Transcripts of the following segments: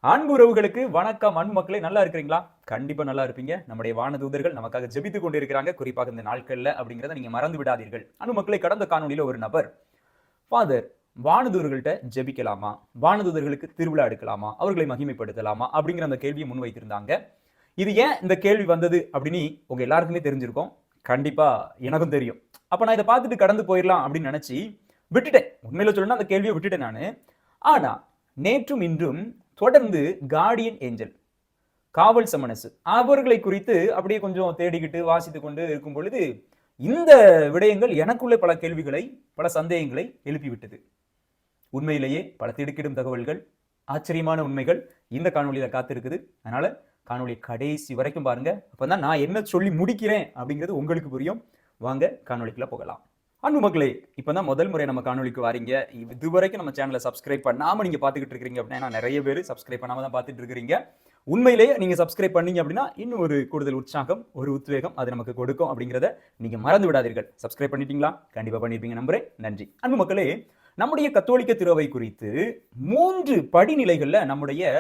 அன்பு உறவுகளுக்கு வணக்கம். அன்பு மக்களே, நல்லா இருக்கிறீங்களா? கண்டிப்பா நல்லா இருப்பீங்க. நம்முடைய வானதூதர்கள் நமக்காக ஜெபித்துக் கொண்டு இருக்கிறாங்க, குறிப்பாக இந்த நாட்கள்ல அப்படிங்கிறத நீங்க மறந்து விடாதீர்கள். அன்பு மக்களே, கடந்த காணொலியில ஒரு நபர், ஃபாதர், வானதூதர்கள்ட்ட ஜெபிக்கலாமா, வானதூதர்களுக்கு திருவிழா எடுக்கலாமா, அவர்களை மகிமைப்படுத்தலாமா அப்படிங்கிற அந்த கேள்வியை முன்வைத்திருந்தாங்க. இது ஏன் இந்த கேள்வி வந்தது அப்படின்னு உங்க எல்லாருக்குமே தெரிஞ்சிருக்கும். கண்டிப்பா எனக்கும் தெரியும். அப்ப நான் இதை பார்த்துட்டு கடந்து போயிடலாம் அப்படின்னு நினைச்சு விட்டுட்டேன். உண்மையில சொல்லணும்னா அந்த கேள்வியை விட்டுட்டேன் நானு. ஆனா நேற்றும் இன்றும் தொடர்ந்து கார்டியன் ஏஞ்சல், காவல் சமனசு அவர்களை குறித்து அப்படியே கொஞ்சம் தேடிக்கிட்டு வாசித்துக் கொண்டு இருக்கும் பொழுது இந்த விடயங்கள் எனக்குள்ளே பல கேள்விகளை, பல சந்தேகங்களை எழுப்பிவிட்டது. உண்மையிலேயே பல திடுக்கிடும் தகவல்கள், ஆச்சரியமான உண்மைகள் இந்த காணொலியில காத்திருக்குது. அதனால காணொலி கடைசி வரைக்கும் பாருங்க. அப்பதான் நான் என்ன சொல்லி முடிக்கிறேன் அப்படிங்கிறது உங்களுக்கு புரியும். வாங்க காணொலிக்குள்ள போகலாம். அன்பு மக்களே, இப்பதான் முதல் முறை நம்ம காணொலிக்கு வாரீங்க, இதுவரைக்கும் நம்ம சேனலை சப்ஸ்கிரைப் பண்ணாம நீங்க பாத்துக்கிட்டு இருக்கீங்க அப்படின்னா, நிறைய பேர் சப்ஸ்கிரைப் பண்ணாம தான் பாத்துட்டு இருக்கீங்க. உண்மையிலேயே நீங்க சப்ஸ்கிரைப் பண்ணீங்க அப்படின்னா இன்னும் ஒரு கூடுதல் உற்சாகம், ஒரு உத்வேகம் அது நமக்கு கொடுக்கும் அப்படிங்கிறத நீங்க மறந்து விடாதீர்கள். சப்ஸ்கிரைப் பண்ணிட்டீங்களா? கண்டிப்பா பண்ணிருப்பீங்க நம்புறேன். நன்றி. அன்பு மக்களே, நம்முடைய கத்தோலிக்க திருவை குறித்து 3 படிநிலைகள்ல நம்முடைய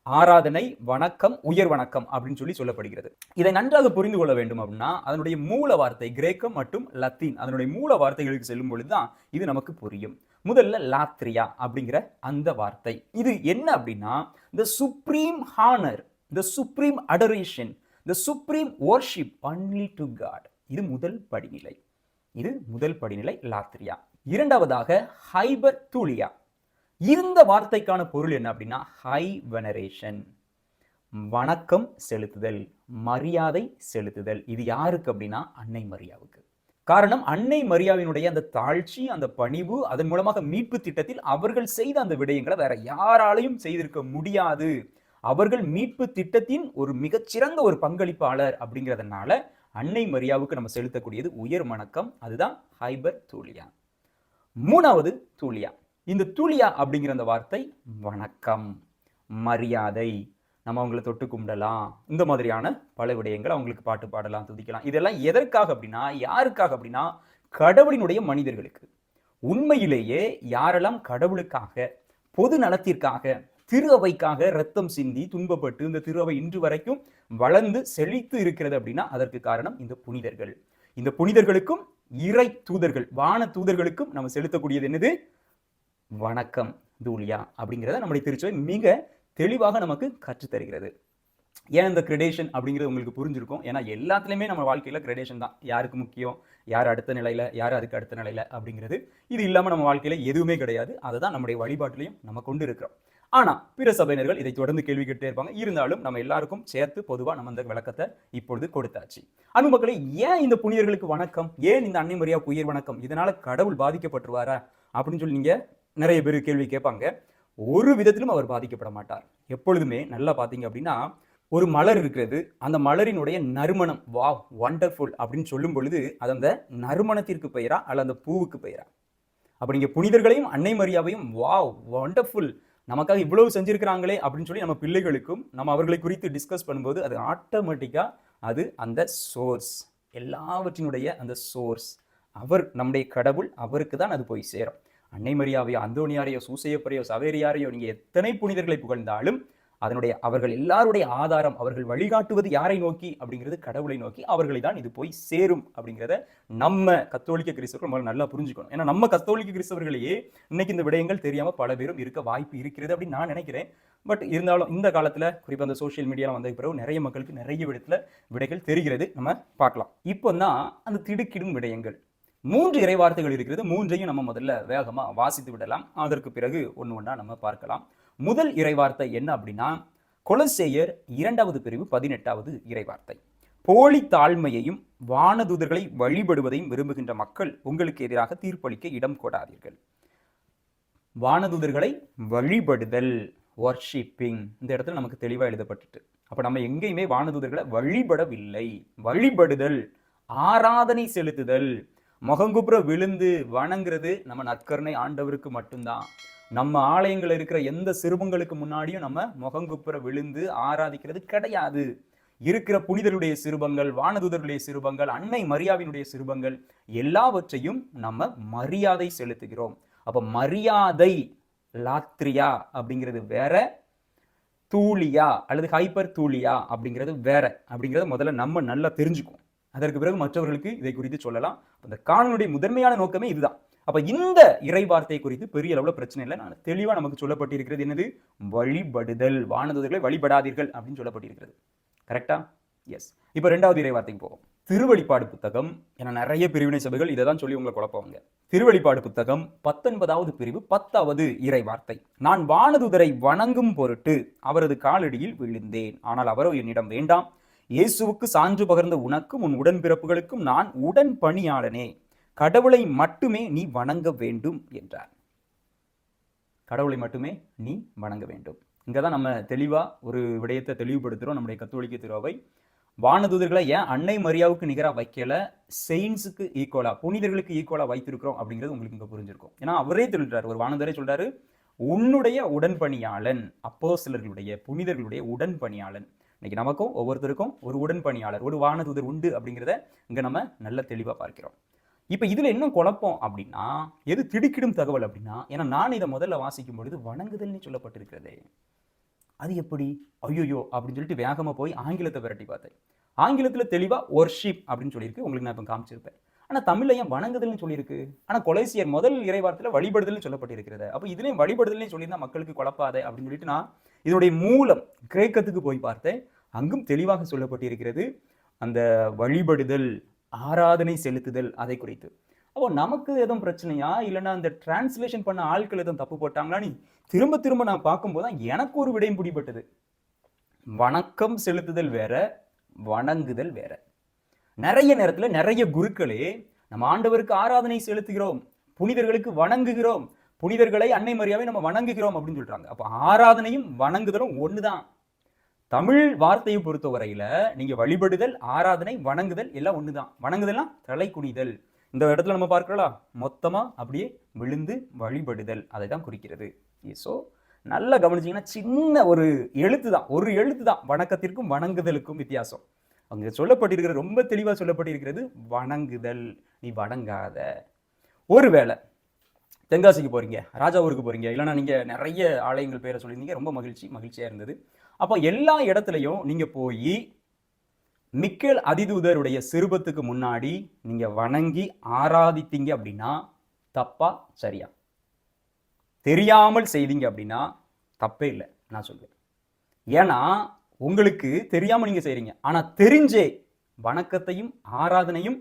ஆராதனை, வணக்கம், உயர் வணக்கம் அப்படின்னு சொல்லப்படுகிறது. இதை நன்றாக புரிந்து கொள்ள வேண்டும் அப்படின்னா அதனுடைய மூல வார்த்தை கிரேக்கம் மற்றும் லத்தீன், அதனுடைய மூல வார்த்தைகளுக்கு செல்லும் பொழுதுதான் இது நமக்கு புரியும். முதல்ல லாத்ரியா அப்படிங்கிற அந்த வார்த்தை, இது என்ன அப்படின்னா the supreme honor, the supreme adoration, the supreme worship only to God. இது முதல் படிநிலை. இது முதல் படிநிலை லாத்ரியா. இரண்டாவதாக ஹைபர் தூலியா. இந்த வார்த்தைக்கான பொருள் என்ன அப்படின்னா ஹை வெனரேஷன், வணக்கம் செலுத்துதல், மரியாதை செலுத்துதல். இது யாருக்கு அப்படின்னா அன்னை மரியாவுக்கு. காரணம், அன்னை மரியாவினுடைய அந்த தாழ்ச்சி, அந்த பணிவு, அதன் மூலமாக மீட்பு திட்டத்தில் அவர்கள் செய்த அந்த விடயங்களை வேற யாராலையும் செய்திருக்க முடியாது. அவர்கள் மீட்பு திட்டத்தின் ஒரு மிகச்சிறந்த ஒரு பங்களிப்பாளர் அப்படிங்கிறதுனால அன்னை மரியாவுக்கு நம்ம செலுத்தக்கூடியது உயர் வணக்கம். அதுதான் ஹைபர் தூலியா. மூணாவது தூலியா. இந்த தூலியா அப்படிங்கிற அந்த வார்த்தை வணக்கம், மரியாதை, நம்ம அவங்களை தொட்டு கும்பிடலாம், இந்த மாதிரியான பல விடயங்கள், அவங்களுக்கு பாட்டு பாடலாம், துதிக்கலாம். இதெல்லாம் எதற்காக அப்படின்னா, யாருக்காக அப்படின்னா கடவுளினுடைய மனிதர்களுக்கு. உண்மையிலேயே யாரெல்லாம் கடவுளுக்காக, பொது நலத்திற்காக, திரு அவைக்காக ரத்தம் சிந்தி துன்பப்பட்டு இந்த திரு அவை இன்று வரைக்கும் வளர்ந்து செழித்து இருக்கிறது அப்படின்னா அதற்கு காரணம் இந்த புனிதர்கள். இந்த புனிதர்களுக்கும் இறை தூதர்கள், வான தூதர்களுக்கும் நம்ம செலுத்தக்கூடியது என்னது? வணக்கம் தூலியா அப்படிங்கிறத நம்முடைய திருச்சபை மிக தெளிவாக நமக்கு கற்றுத்தருகிறது. ஏன் இந்த கிரெடேஷன் அப்படிங்கிறது உங்களுக்கு புரிஞ்சிருக்கும். ஏன்னா எல்லாத்துலேயுமே நம்ம வாழ்க்கையில் கிரெடேஷன் தான். யாருக்கு முக்கியம், யார் அடுத்த நிலையில், யார் அதுக்கு அடுத்த நிலையில் அப்படிங்கிறது. இது இல்லாமல் நம்ம வாழ்க்கையில் எதுவுமே கிடையாது. அதை தான் நம்முடைய வழிபாட்டிலையும் நம்ம கொண்டு இருக்கிறோம். ஆனால் பிற சபையினர்கள் இதை தொடர்ந்து கேள்வி கேட்டே இருப்பாங்க. இருந்தாலும் நம்ம எல்லாருக்கும் சேர்த்து பொதுவாக நம்ம அந்த விளக்கத்தை இப்பொழுது கொடுத்தாச்சு. அன்பு மக்களை, ஏன் இந்த புனிதர்களுக்கு வணக்கம், ஏன் இந்த அன்னை மரியாவுக்கு உயர் வணக்கம், இதனால கடவுள் பாதிக்கப்பட்டுருவாரா அப்படின்னு சொல்லி நீங்க நிறைய பேர் கேள்வி கேட்பாங்க. ஒரு விதத்திலும் அவர் பாதிக்கப்பட மாட்டார். எப்பொழுதுமே நல்லா பார்த்தீங்க அப்படின்னா, ஒரு மலர் இருக்கிறது, அந்த மலரினுடைய நறுமணம் வா வண்டர்ஃபுல் அப்படின்னு சொல்லும் பொழுது அது அந்த நறுமணத்திற்கு பெயரா அல்ல அந்த பூவுக்கு பெயரா? அப்படிங்க புனிதர்களையும் அன்னை மரியாவையும் வா வண்டர்ஃபுல், நமக்காக இவ்வளவு செஞ்சிருக்கிறாங்களே அப்படின்னு சொல்லி நம்ம பிள்ளைகளுக்கும் நம்ம அவர்களை குறித்து டிஸ்கஸ் பண்ணும்போது அது ஆட்டோமேட்டிக்கா அது அந்த சோர்ஸ், எல்லாவற்றினுடைய அந்த சோர்ஸ் அவர், நம்முடைய கடவுள், அவருக்கு தான் அது போய் சேரும். அன்னை மரியாவையோ, அந்தோனியாரையோ, சூசையப்பரையோ, சவேரியாரையோ நீங்க எத்தனை புனிதர்களை புகழ்ந்தாலும் அதனுடைய அவர்கள் எல்லாருடைய ஆதாரம், அவர்கள் வழிகாட்டுவது யாரை நோக்கி அப்படிங்கிறது கடவுளை நோக்கி. அவர்களை தான் இது போய் சேரும் அப்படிங்கிறத நம்ம கத்தோலிக்க கிறிஸ்தவர்கள் நல்லா புரிஞ்சுக்கணும். ஏன்னா நம்ம கத்தோலிக்க கிறிஸ்தவர்களையே இன்னைக்கு இந்த விடயங்கள் தெரியாம பல பேரும் இருக்க வாய்ப்பு இருக்கிறது அப்படின்னு நான் நினைக்கிறேன். பட் இருந்தாலும் இந்த காலத்துல குறிப்பாக அந்த சோசியல் மீடியாவில் வந்த பிறகு நிறைய மக்களுக்கு நிறைய விடத்துல விடைகள் தெரிகிறது. நம்ம பார்க்கலாம். இப்போ தான் அந்த திடுக்கிடும் விடயங்கள் 3 இறைவார்த்தைகள் இருக்கிறது. 3ஐயும் நம்ம முதல்ல வேகமா வாசித்து விடலாம். அதற்கு பிறகு ஒன்று ஒன்றா நம்ம பார்க்கலாம். முதல் இறைவார்த்தை என்ன அப்படின்னா கொலோசேயர் 2வது பிரிவு 18வது இறைவார்த்தை. போலி தாழ்மையையும் வானதூதர்களை வழிபடுவதையும் விரும்புகின்ற மக்கள் உங்களுக்கு எதிராக தீர்ப்பளிக்க இடம் கொடாதீர்கள். வானதூதர்களை வழிபடுதல், வர்ஷிப்பிங், இந்த இடத்துல நமக்கு தெளிவாக எழுதப்பட்டுட்டு. அப்ப நம்ம எங்கேயுமே வானதூதர்களை வழிபடவில்லை. வழிபடுதல், ஆராதனை செலுத்துதல், முகங்குப்புற விழுந்து வணங்குறது நம்ம நற்கருணை ஆண்டவருக்கு மட்டும்தான். நம்ம ஆலயங்கள் இருக்கிற எந்த சிறுபங்களுக்கு முன்னாடியும் நம்ம முகங்குப்புற விழுந்து ஆராதிக்கிறது கிடையாது. இருக்கிற புனிதருடைய சிறுபங்கள், வானதூதருடைய சிறுபங்கள், அன்னை மரியாவினுடைய சிறுபங்கள் எல்லாவற்றையும் நம்ம மரியாதை செலுத்துகிறோம். அப்ப மரியாதை லாத்ரியா அப்படிங்கிறது வேற, தூளியா அல்லது ஹைப்பர் தூளியா அப்படிங்கிறது வேற அப்படிங்கிறத முதல்ல நம்ம நல்லா தெரிஞ்சுக்குவோம். அதற்கு பிறகு மற்றவர்களுக்கு இதை குறித்து சொல்லலாம். அந்த காணொலியுடைய முதன்மையான நோக்கமே இதுதான். அப்ப இந்த இறை வார்த்தை குறித்து பெரிய அளவுல பிரச்சனை இல்லை. நான் தெளிவா நமக்கு சொல்லப்பட்டிருக்கிறது என்னது? வழிபடுதல். வானதூதர்களை வழிபடாதீர்கள் அப்படின்னு சொல்லப்பட்டிருக்கிறது. கரெக்டா? எஸ். இப்ப 2வது இறை வார்த்தைக்கு போவோம். திருவெளிப்பாடு புத்தகம். ஏன்னா நிறைய பிரிவினை சபைகள் இதை தான் சொல்லி உங்களை குழப்பவங்க. திருவெளிப்பாடு புத்தகம் 19வது பிரிவு 10வது இறை வார்த்தை. நான் வானதூதரை வணங்கும் பொருட்டு அவரது காலடியில் விழுந்தேன். ஆனால் அவரோ என்னிடம் வேண்டாம். இயேசுவுக்கு சான்று பகர்ந்த உனக்கும் உன் உடன்பிறப்புகளுக்கும் நான் உடன் பணியாளனே. கடவுளை மட்டுமே நீ வணங்க வேண்டும் என்றார். கடவுளை மட்டுமே நீ வணங்க வேண்டும். இங்கதான் நம்ம தெளிவா ஒரு விடயத்தை தெளிவுபடுத்துறோம். நம்முடைய கத்தோலிக்க திருவை வானதூதர்களை ஏன் அன்னை மரியாவுக்கு நிகராக வைக்கல, செயின்ஸுக்கு ஈக்குவலா, புனிதர்களுக்கு ஈக்குவலா வைத்திருக்கிறோம் அப்படிங்கிறது உங்களுக்கு இங்க புரிஞ்சிருக்கும். ஏன்னா அவரே சொல்றாரு, ஒரு வானதூதரே சொல்றாரு, உன்னுடைய உடன்பணியாளன், அப்போஸ்தலர்களுடைய புனிதர்களுடைய உடன்பணியாளன். இன்னைக்கு நமக்கும் ஒவ்வொருத்தருக்கும் ஒரு உடன்பணியாளர், ஒரு வானதூதர் உண்டு அப்படிங்கிறத இங்க நம்ம நல்ல தெளிவா பார்க்கிறோம். இப்ப இதுல என்ன குழப்பம் அப்படின்னா, எது திடுக்கிடும் தகவல் அப்படின்னா, ஏன்னா நான் இதை முதல்ல வாசிக்கும் பொழுது வணங்குதல்னு சொல்லப்பட்டிருக்கிறதே, அது எப்படி ஐயோ அப்படின்னு சொல்லிட்டு வேகமா போய் ஆங்கிலத்தை விரட்டி பார்த்தேன். ஆங்கிலத்துல தெளிவா ஒர்ஷிப் அப்படின்னு சொல்லியிருக்கு, உங்களுக்கு நான் இப்ப காமிச்சிருப்பேன். ஆனா தமிழ்ல ஏன் வணங்குதல்னு சொல்லியிருக்கு? ஆனா கொலைசியர் முதல் இறைவார்த்தையில வழிபடுதல்னு சொல்லப்பட்டிருக்கிறது. அப்ப இதுலயும் வழிபடுதல்னு சொல்லியிருந்தா மக்களுக்கு குழப்பாதே அப்படின்னு சொல்லிட்டு நான் இதனுடைய மூலம் கிரேக்கத்துக்கு போய் பார்த்தேன். அங்கும் தெளிவாக சொல்லப்பட்டிருக்கிறது அந்த வழிபடுதல், ஆராதனை செலுத்துதல் அதை குறித்து. அப்போ நமக்கு எதுவும் பிரச்சனையா, இல்லைன்னா அந்த டிரான்ஸ்லேஷன் பண்ண ஆட்கள் எதுவும் தப்பு போட்டாங்களான்னு திரும்ப திரும்ப நான் பார்க்கும்போது தான் எனக்கு ஒரு விடயம் பிடிபட்டது. வணக்கம் செலுத்துதல் வேற, வணங்குதல் வேற. நிறைய நேரத்துல நிறைய குருக்களே நம்ம ஆண்டவருக்கு ஆராதனை செலுத்துகிறோம், புனிதர்களுக்கு வணங்குகிறோம், புனிதர்களை அன்னை மரியாவை நம்ம வணங்குகிறோம் அப்படின்னு சொல்றாங்க. அப்ப ஆராதனையும் வணங்குதலும் ஒண்ணுதான். தமிழ் வார்த்தையை பொறுத்த வரையில நீங்க வழிபடுதல், ஆராதனை, வணங்குதல் எல்லாம் ஒண்ணுதான். வணங்குதல்னா தலை குனிதல். இந்த இடத்துல நம்ம பார்க்கலாம், மொத்தமா அப்படியே விழுந்து வழிபடுதல், அதை தான் குறிக்கிறது. ஸோ நல்லா கவனிச்சீங்கன்னா சின்ன ஒரு எழுத்து தான், ஒரு எழுத்து தான் வணக்கத்திற்கும் வணங்குதலுக்கும் வித்தியாசம். அங்க சொல்லப்பட்டிருக்கிற ரொம்ப தெளிவா சொல்லப்பட்டிருக்கிறது வணங்குதல், நீ வணங்காத. ஒருவேளை தென்காசிக்கு போறீங்க, ராஜாவூருக்கு போறீங்க, இல்லைன்னா நீங்க நிறைய ஆலயங்கள் பேரை சொல்லியிருந்தீங்க, ரொம்ப மகிழ்ச்சியா இருந்தது. அப்போ எல்லா இடத்துலையும் நீங்க போய் மிக்கேல் அதிதூதருடைய சிறுபத்துக்கு முன்னாடி நீங்க வணங்கி ஆராதித்தீங்க அப்படின்னா தப்பா சரியா? தெரியாமல் செய்தீங்க அப்படின்னா தப்பே இல்லை நான் சொல்வேன். ஏன்னா உங்களுக்கு தெரியாம நீங்க செய்றீங்க, ஆனா தெரிஞ்சே வணக்கத்தையும் ஆராதனையும்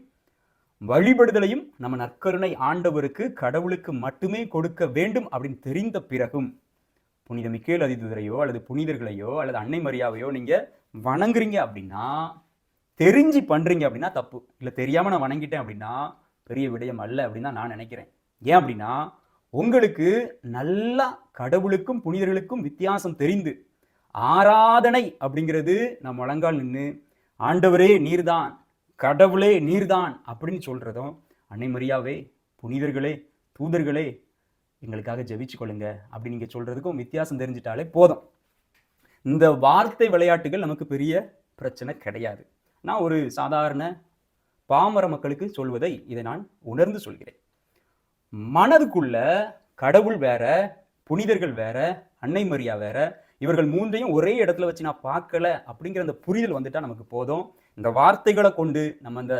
வழிபடுதலையும் நம்ம நற்கருணை ஆண்டவருக்கு, கடவுளுக்கு மட்டுமே கொடுக்க வேண்டும் அப்படின்னு தெரிந்த பிறகும் புனித மிக்கேல் அதிதூதரையோ அல்லது புனிதர்களையோ அல்லது அன்னை மரியாவையோ நீங்க வணங்குறீங்க அப்படின்னா, தெரிஞ்சு பண்றீங்க அப்படின்னா தப்பு. இல்லை தெரியாம நான் வணங்கிட்டேன் அப்படின்னா பெரிய விடயம் அல்ல அப்படின்னு தான் நான் நினைக்கிறேன். ஏன் அப்படின்னா உங்களுக்கு நல்லா கடவுளுக்கும் புனிதர்களுக்கும் வித்தியாசம் தெரிந்து ஆராதனை அப்படிங்கிறது நம்ம முழங்கால் நின்று ஆண்டவரே நீர்தான், கடவுளே நீர்தான் அப்படின்னு சொல்றதும், அன்னை மரியாவே, புனிதர்களே, தூதர்களே எங்களுக்காக ஜெபிச்சு கொள்ளுங்க அப்படி நீங்க சொல்றதுக்கும் வித்தியாசம் தெரிஞ்சிட்டாலே போதும். இந்த வார்த்தை விளையாட்டுகள் நமக்கு பெரிய பிரச்சனை கிடையாது. நான் ஒரு சாதாரண பாமர மக்களுக்கு சொல்வதை இதை நான் உணர்ந்து சொல்கிறேன். மனதுக்குள்ள கடவுள் வேற, புனிதர்கள் வேற, அன்னை மரியா வேற, இவர்கள் மூன்றையும் ஒரே இடத்துல வச்சு நான் பார்க்கல அப்படிங்கிற அந்த புரிதல் வந்துட்டா நமக்கு போதும். இந்த வார்த்தைகளை கொண்டு நம்ம அந்த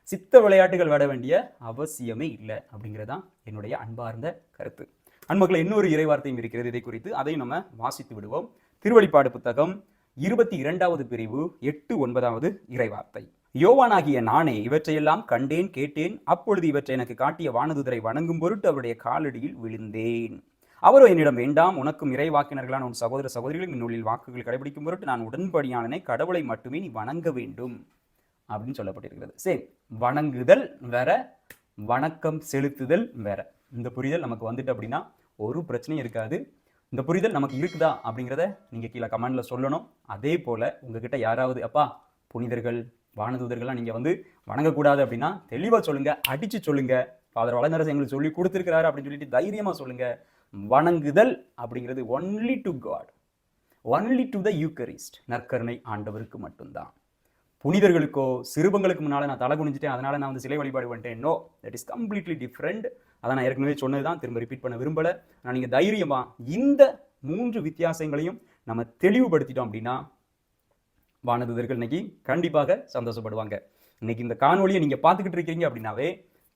சித்த விளையாட்டுகள் விட வேண்டிய அவசியமே இல்லை அப்படிங்கிறதான் என்னுடைய அன்பார்ந்த கருத்து. அன்புகளை இன்னொரு இறை வார்த்தையும் இருக்கிறது இதை குறித்து, அதையும் நம்ம வாசித்து விடுவோம். திருவெளிப்பாடு புத்தகம் 22வது பிரிவு 8-9வது இறைவார்த்தை. யோவானாகிய நானே இவற்றையெல்லாம் கண்டேன், கேட்டேன். அப்பொழுது இவற்றை எனக்கு காட்டிய வானதூதரை வணங்கும் பொருட்டு அவருடைய காலடியில் விழுந்தேன். அவரோ என்னிடம் வேண்டாம், உனக்கும் இறைவாக்கினர்களான உன் சகோதர சகோதரிகளும் இந்நூலில் வாக்குகள் கடைபிடிக்கும் பொருட்டு நான் உடன்படியானனை, கடவுளை மட்டுமே நீ வணங்க வேண்டும் அப்படின்னு சொல்லப்பட்டிருக்கிறது. சரி, வணங்குதல் வேற, வணக்கம் செலுத்துதல் வேற. இந்த புரிதல் நமக்கு வந்துட்டு அப்படின்னா ஒரு பிரச்சனையும் இருக்காது. இந்த புரிதல் நமக்கு இருக்குதா அப்படிங்கிறத நீங்க கீழே கமெண்ட்ல சொல்லணும். அதே போல உங்ககிட்ட யாராவது அப்பா புனிதர்கள், வானதூதர்கள்லாம் நீங்க வணங்கக்கூடாது அப்படின்னா தெளிவா சொல்லுங்க, அடிச்சு சொல்லுங்க. ஃபாதர் வளர்ந்தரசு எங்களுக்கு சொல்லி கொடுத்துருக்கிறாரு அப்படின்னு சொல்லிட்டு தைரியமா சொல்லுங்க. வணங்குதல் அப்படிங்கிறது only to God, only to the Eucharist, நற்கருணை ஆண்டவருக்கு மட்டும்தான். புனிதர்களுக்கோ சிறுபங்களுக்கு முன்னால நான் தலை குனிஞ்சிட்டேன் அதனால நான் சிலை வழிபாடு பண்ணிட்டேன், no, that is completely different. அதை நான் ஏற்கனவே சொன்னதுதான், திரும்ப ரிப்பீட் பண்ண விரும்பல. நான் நீங்க தைரியமா இந்த 3 வித்தியாசங்களையும் நம்ம தெளிவுபடுத்திட்டோம் அப்படின்னா வானதூதர்கள் இன்னைக்கு கண்டிப்பாக சந்தோஷப்படுவாங்க. இன்னைக்கு இந்த காணொலியை நீங்க பார்த்துக்கிட்டு இருக்கீங்க அப்படின்னாவே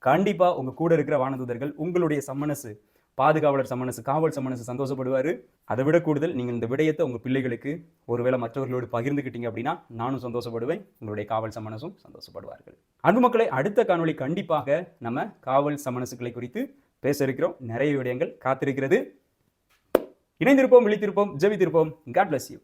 கண்டிப்பா உங்க கூட இருக்கிற வானதூதர்கள் உங்களுடைய சம்மனசு, பாதுகாவலர் சம்மனசு, காவல் சம்மனசு சந்தோஷப்படுவாரு. அதை விட கூடுதல் நீங்கள் இந்த விடயத்தை உங்க பிள்ளைகளுக்கு ஒருவேளை மற்றவர்களோடு பகிர்ந்துக்கிட்டீங்க அப்படின்னா நானும் சந்தோஷப்படுவேன், உங்களுடைய காவல் சம்மனசும் சந்தோஷப்படுவார்கள். அன்பு மக்களை, அடுத்த காணொலி கண்டிப்பாக நம்ம காவல் சம்மனசுகளை குறித்து பேச இருக்கிறோம். நிறைய விடயங்கள் காத்திருக்கிறது. இணைந்திருப்போம், விழித்திருப்போம், ஜெபித்திருப்போம். God bless you.